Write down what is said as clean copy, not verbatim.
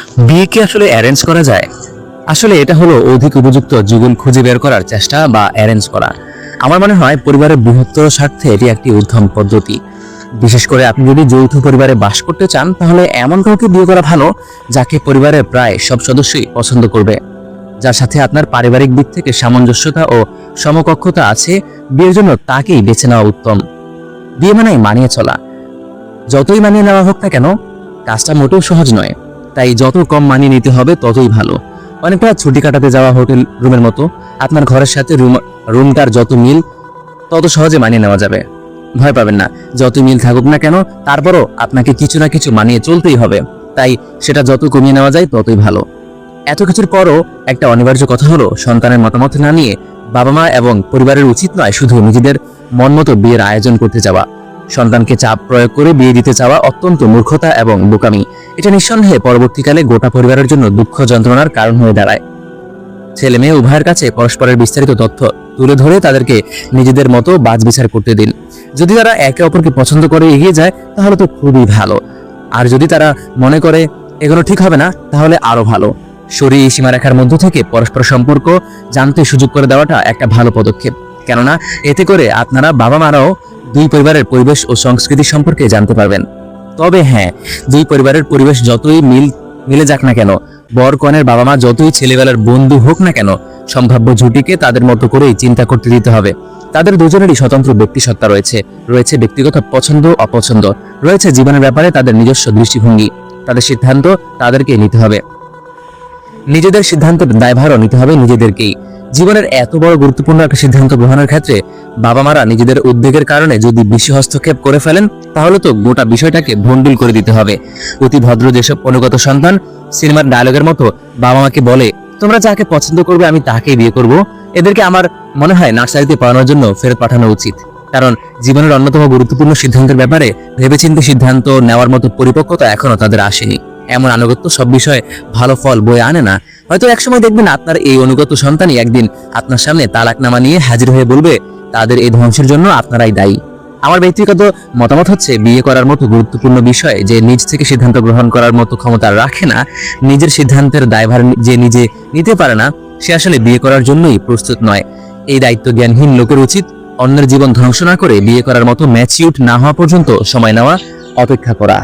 বিয়ে কি আসলে অ্যারেঞ্জ করা যায়? আসলে এটা হলো অধিক উপযুক্ত যুগল খুঁজে বের করার চেষ্টা বা অ্যারেঞ্জ করা। আমার মনে হয় পরিবারের বৃহত্তর স্বার্থে এটি একটি উত্তম পদ্ধতি। বিশেষ করে আপনি যদি যৌথ পরিবারে বাস করতে চান, তাহলে এমন কাউকে বিয়ে করা ভালো যাকে পরিবারের প্রায় সব সদস্যই পছন্দ করবে, যার সাথে আপনার পারিবারিক দিক থেকে সামঞ্জস্যতা ও সমকক্ষতা আছে। বিয়ের জন্য তাকেই বেছে নেওয়া উত্তম। বিয়ে মানে মানিয়ে চলা। যতই মানিয়ে নেওয়া হোক না কেন, কাজটা মোটেও সহজ নয়। তাই যত কম মানিয়ে নিতে হবে ততই ভালো। অনেকটা ছুটি কাটাতে যাওয়া হোটেল রুমের মতো। আপনার ঘরের সাথে রুমটার যত মিল, তত সহজে মানিয়ে নেওয়া যাবে। ভয় পাবেন না। যত মিল থাকুক না কেন, তারপরও আপনাকে কিছু না কিছু মানিয়ে চলতেই হবে। তাই সেটা যত কমিয়ে নেওয়া যায় ততই ভালো। এত কিছুর পরও একটা অনিবার্য কথা হলো, সন্তানের মতামত না নিয়ে বাবা মা এবং পরিবারের উচিত নয় শুধু নিজেদের মন মতো বিয়ের আয়োজন করতে যাওয়া। সন্তানকে চাপ প্রয়োগ করে বিয়ে দিতে চাওয়া অত্যন্ত মূর্খতা এবং বোকামি। এটা নিঃসন্দেহে পরবর্তীকালে গোটা পরিবারের জন্য দুঃখ যন্ত্রণার কারণ হয়ে দাঁড়ায়। ছেলে মেয়ে উভয়ের কাছে পরস্পরের বিস্তারিত তথ্য তুলে ধরে তাদেরকে নিজেদের মতো বাছবিচার করতে দিন। যদি তারা একে অপরকে পছন্দ করে এগিয়ে যায়, তাহলে তো খুবই ভালো। আর যদি তারা মনে করে এগুলো ঠিক হবে না, তাহলে আরো ভালো। সরিয়ে এই সীমারেখার মধ্য থেকে পরস্পর সম্পর্ক জানতে সুযোগ করে দেওয়াটা একটা ভালো পদক্ষেপ। কেননা এতে করে আপনারা বাবা মারাও দুই পরিবারের পরিবেশ ও সংস্কৃতি সম্পর্কে জানতে পারবেন। তবে হ্যাঁ, দুই পরিবারের পরিবেশ যতই মিলে যাক না কেন, বর কনের বাবা মা যতই ছেলেবেলার বন্ধু হোক না কেন, সম্ভাব্য জুটিকে তাদের মতো করেই চিন্তা করতে দিতে হবে। তাদের দুজনেরই স্বতন্ত্র ব্যক্তিসত্তা রয়েছে, রয়েছে ব্যক্তিগত পছন্দ অপছন্দ, রয়েছে জীবনের ব্যাপারে তাদের নিজস্ব দৃষ্টিভঙ্গি। তাদের সিদ্ধান্ত তাদেরকে নিতে হবে। নিজেদের সিদ্ধান্তের দায়ভারও নিতে হবে নিজেদেরকেই। জীবনের এত বড় গুরুত্বপূর্ণ একটা সিদ্ধান্ত গ্রহণের ক্ষেত্রে বাবা মারা নিজেদের উদ্বেগের কারণে যদি বেশি হস্তক্ষেপ করে ফেলেন, তাহলে তো গোটা বিষয়টাকে ভণ্ডুল করে দিতে হবে। অতি ভদ্র যেসব অনুগত সন্তান সিনেমার ডায়লগের মতো বাবা মাকে বলে, তোমরা যাকে পছন্দ করবে আমি তাকেই বিয়ে করব, এদেরকে আমার মনে হয় নার্সারিতে পড়ানোর জন্য ফেরত পাঠানো উচিত। কারণ জীবনের অন্যতম গুরুত্বপূর্ণ সিদ্ধান্তের ব্যাপারে ভেবেচিন্তে সিদ্ধান্ত নেওয়ার মতো পরিপক্কতা এখনো তাদের আসেনি। এমন আনুগত্য সব বিষয়ে ভালো ফল বয়ে আনে না। হয়তো একসময় দেখবেন আপনার এই অনুগত সন্তানই একদিন আপনার সামনে তালাকনামা নিয়ে হাজির হয়ে বলবে, তাদের এই ধ্বংসের জন্য আপনারাই দায়ী। আমার ব্যক্তিগত মতামত হচ্ছে, বিয়ে করার মতো গুরুত্বপূর্ণ বিষয় যে নিজ থেকে সিদ্ধান্ত গ্রহণ করার মতো ক্ষমতা রাখে না, নিজের সিদ্ধান্তের দায়ভার যে নিজে নিতে পারে না, সে আসলে বিয়ে করার জন্যই প্রস্তুত নয়। এই দায়িত্ব জ্ঞানহীন লোকের উচিত অন্যের জীবন ধ্বংস না করে বিয়ে করার মতো ম্যাচিউরড না হওয়া পর্যন্ত সময় নেওয়া, অপেক্ষা করা।